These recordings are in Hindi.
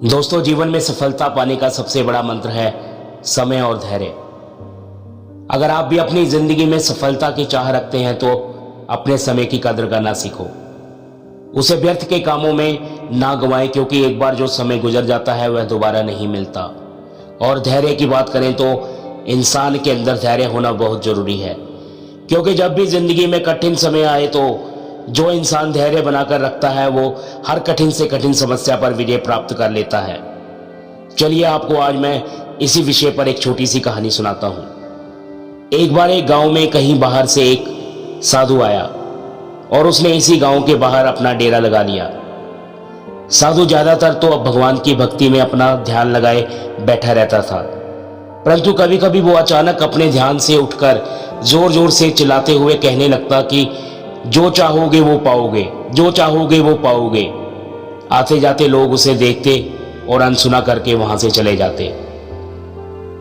दोस्तों, जीवन में सफलता पाने का सबसे बड़ा मंत्र है समय और धैर्य। अगर आप भी अपनी जिंदगी में सफलता की चाह रखते हैं तो अपने समय की कदर करना सीखो। उसे व्यर्थ के कामों में ना गंवाएं, क्योंकि एक बार जो समय गुजर जाता है वह दोबारा नहीं मिलता। और धैर्य की बात करें तो इंसान के अंदर धैर्य होना बहुत जरूरी है, क्योंकि जब भी जिंदगी में कठिन समय आए तो जो इंसान धैर्य बनाकर रखता है वो हर कठिन से कठिन समस्या पर विजय प्राप्त कर लेता है। चलिए आपको आज मैं इसी विषय पर एक छोटी सी कहानी सुनाता हूं। एक बार एक गांव में कहीं बाहर से एक साधु आया और उसने इसी गांव के बाहर अपना डेरा लगा लिया। साधु ज्यादातर तो अब भगवान की भक्ति में अपना ध्यान लगाए बैठा रहता था, परंतु कभी कभी वो अचानक अपने ध्यान से उठकर जोर जोर से चिल्लाते हुए कहने लगता कि जो चाहोगे वो पाओगे, जो चाहोगे वो पाओगे। आते जाते लोग उसे देखते और अनसुना करके वहां से चले जाते।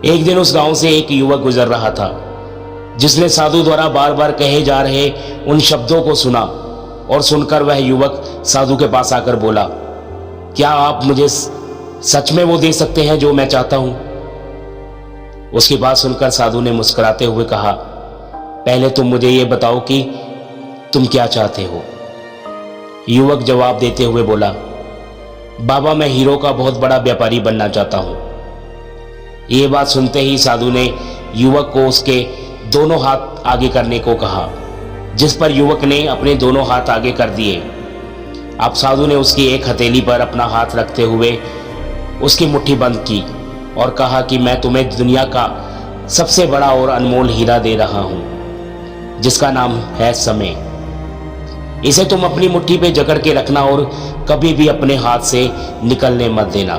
एक दिन उस गांव से एक युवक गुजर रहा था, जिसने साधु द्वारा बार बार कहे जा रहे उन शब्दों को सुना, और सुनकर वह युवक साधु के पास आकर बोला, क्या आप मुझे सच में वो दे सकते हैं जो मैं चाहता हूं? उसकी बात सुनकर साधु ने मुस्कुराते हुए कहा, पहले तुम मुझे ये बताओ कि तुम क्या चाहते हो? युवक जवाब देते हुए बोला, बाबा मैं हीरो का बहुत बड़ा व्यापारी बनना चाहता हूं। ये बात सुनते ही साधु ने युवक को उसके दोनों हाथ आगे करने को कहा, जिस पर युवक ने अपने दोनों हाथ आगे कर दिए। अब साधु ने उसकी एक हथेली पर अपना हाथ रखते हुए उसकी मुट्ठी बंद की और कहा कि मैं तुम्हें दुनिया का सबसे बड़ा और अनमोल हीरा दे रहा हूं, जिसका नाम है समय। इसे तुम अपनी मुट्ठी पे जकड़ के रखना और कभी भी अपने हाथ से निकलने मत देना।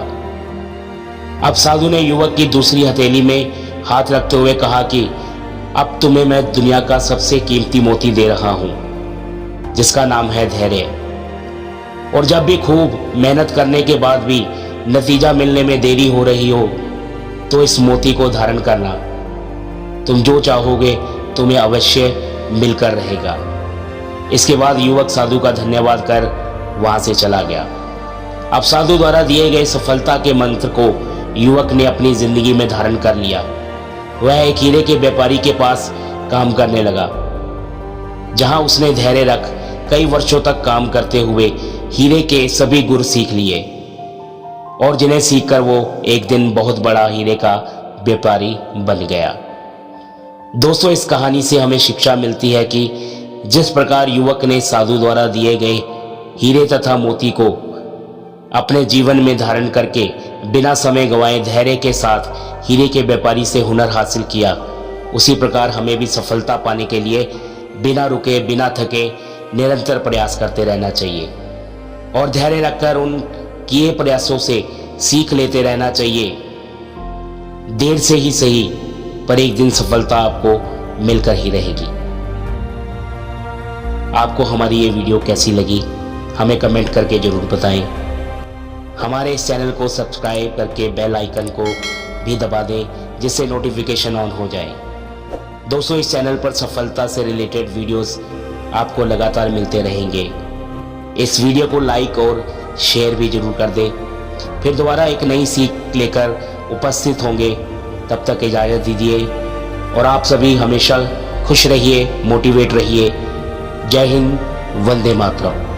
अब साधु ने युवक की दूसरी हथेली में हाथ रखते हुए कहा कि अब तुम्हें मैं दुनिया का सबसे कीमती मोती दे रहा हूं, जिसका नाम है धैर्य। और जब भी खूब मेहनत करने के बाद भी नतीजा मिलने में देरी हो रही हो तो इस मोती को धारण करना। तुम जो चाहोगे तुम्हें अवश्य मिलकर रहेगा। इसके बाद युवक साधु का धन्यवाद कर वहां से चला गया। अब साधु द्वारा दिए गए सफलता के मंत्र को युवक ने अपनी जिंदगी में धारण कर लिया। वह एक हीरे के व्यापारी के पास काम करने लगा, जहां उसने धैर्य रख कई वर्षों तक काम करते हुए हीरे के सभी गुर सीख लिए, और जिन्हें सीखकर वो एक दिन बहुत बड़ा हीरे का व्यापारी बन गया। दोस्तों, इस कहानी से हमें शिक्षा मिलती है कि जिस प्रकार युवक ने साधु द्वारा दिए गए हीरे तथा मोती को अपने जीवन में धारण करके बिना समय गंवाए धैर्य के साथ हीरे के व्यापारी से हुनर हासिल किया, उसी प्रकार हमें भी सफलता पाने के लिए बिना रुके बिना थके निरंतर प्रयास करते रहना चाहिए और धैर्य रखकर उन किए प्रयासों से सीख लेते रहना चाहिए। देर से ही सही, पर एक दिन सफलता आपको मिलकर ही रहेगी। आपको हमारी ये वीडियो कैसी लगी हमें कमेंट करके जरूर बताएं। हमारे इस चैनल को सब्सक्राइब करके बेल आइकन को भी दबा दें, जिससे नोटिफिकेशन ऑन हो जाए। दोस्तों, इस चैनल पर सफलता से रिलेटेड वीडियोस आपको लगातार मिलते रहेंगे। इस वीडियो को लाइक और शेयर भी जरूर कर दें। फिर दोबारा एक नई सीख लेकर उपस्थित होंगे। तब तक इजाज़त दीजिए और आप सभी हमेशा खुश रहिए, मोटिवेट रहिए। जय हिंद, वंदे मातरम।